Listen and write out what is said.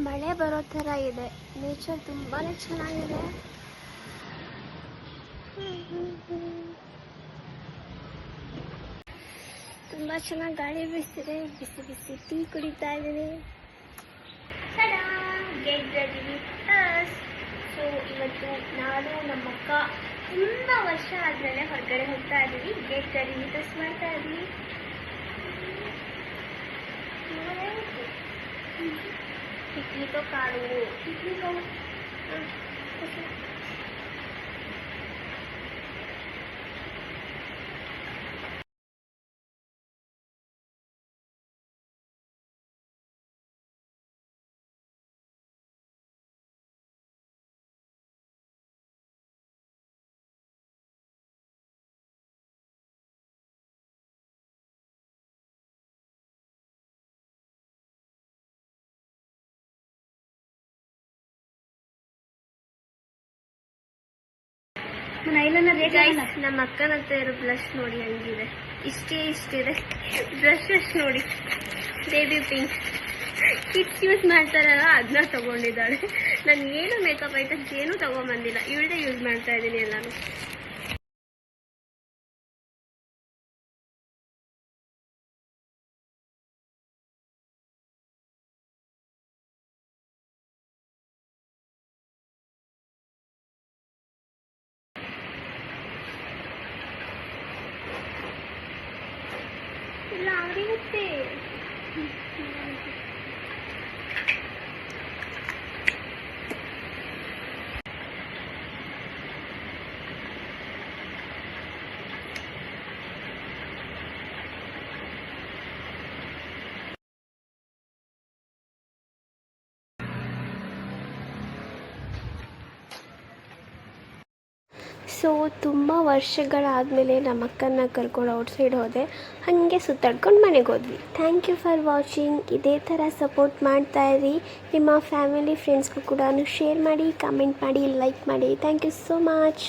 ಮಳೆ ಬರೋ ಥರ ಇದೆ. ನೇಚರ್ ತುಂಬಾ ಚೆನ್ನಾಗಿದೆ. ತುಂಬ ಚೆನ್ನಾಗಿ ಗಾಳಿ ಬೀಸ್ತಿದೆ. ಬಿಸಿ ಬಿಸಿ ಟೀ ಕುಡಿತಾ ಇದ್ದೀನಿ. Get ready with us. So ಇವತ್ತು ನಾನು ನಮ್ಮಕ್ಕ ತುಂಬ ವರ್ಷ ಆದಮೇಲೆ ಹೊರಗಡೆ ಹೋಗ್ತಾ ಇದ್ದೀವಿ. ಗೆಟ್ ರೆಡಿ ವಿತ್ ಅಸ್ ಮಾಡ್ತಾ ಇದ್ದೀವಿ. टिकली तो काढ़ो, टिकली को ನಮ್ಮ ಅಕ್ಕನ ಹತ್ರ ಇರೋ ಬ್ಲಷ್ ನೋಡಿ ಹಂಗಿದೆ. ಇಷ್ಟಿದೆ ಬ್ಲಷ್ ನೋಡಿ. ಬೇಬಿ ಪಿಂಕ್ ಕಿಡ್ಸ್ ಯೂಸ್ ಮಾಡ್ತಾರಲ್ಲ ಅದನ್ನ ತಗೊಂಡಿದ್ದಾಳೆ. ನಾನು ಏನು ಮೇಕಪ್ ಐಟಮ್ಸ್ ಏನೂ ತಗೊಂಬಂದಿಲ್ಲ. ಇವಳದೇ ಯೂಸ್ ಮಾಡ್ತಾ ಇದ್ದೀನಿ ಎಲ್ಲಾನು. ಇಲ್ಲ ಅವರಿಗುತ್ತೆ. ಸೊ ತುಂಬ ವರ್ಷಗಳಾದಮೇಲೆ ನಮ್ಮ ಅಕ್ಕನ್ನ ಕರ್ಕೊಂಡು ಔಟ್ಸೈಡ್ ಹೋದೆ. ಹಾಗೆ ಸುತ್ತಾಡ್ಕೊಂಡು ಮನೆಗೆ ಹೋದ್ವಿ. Thank you for watching. ಇದೇ ಥರ ಸಪೋರ್ಟ್ ಮಾಡ್ತಾಯಿರಿ. ನಿಮ್ಮ ಫ್ಯಾಮಿಲಿ ಫ್ರೆಂಡ್ಸ್ಗೂ ಕೂಡ ಶೇರ್ ಮಾಡಿ, ಕಮೆಂಟ್ ಮಾಡಿ, ಲೈಕ್ ಮಾಡಿ. Thank you so much.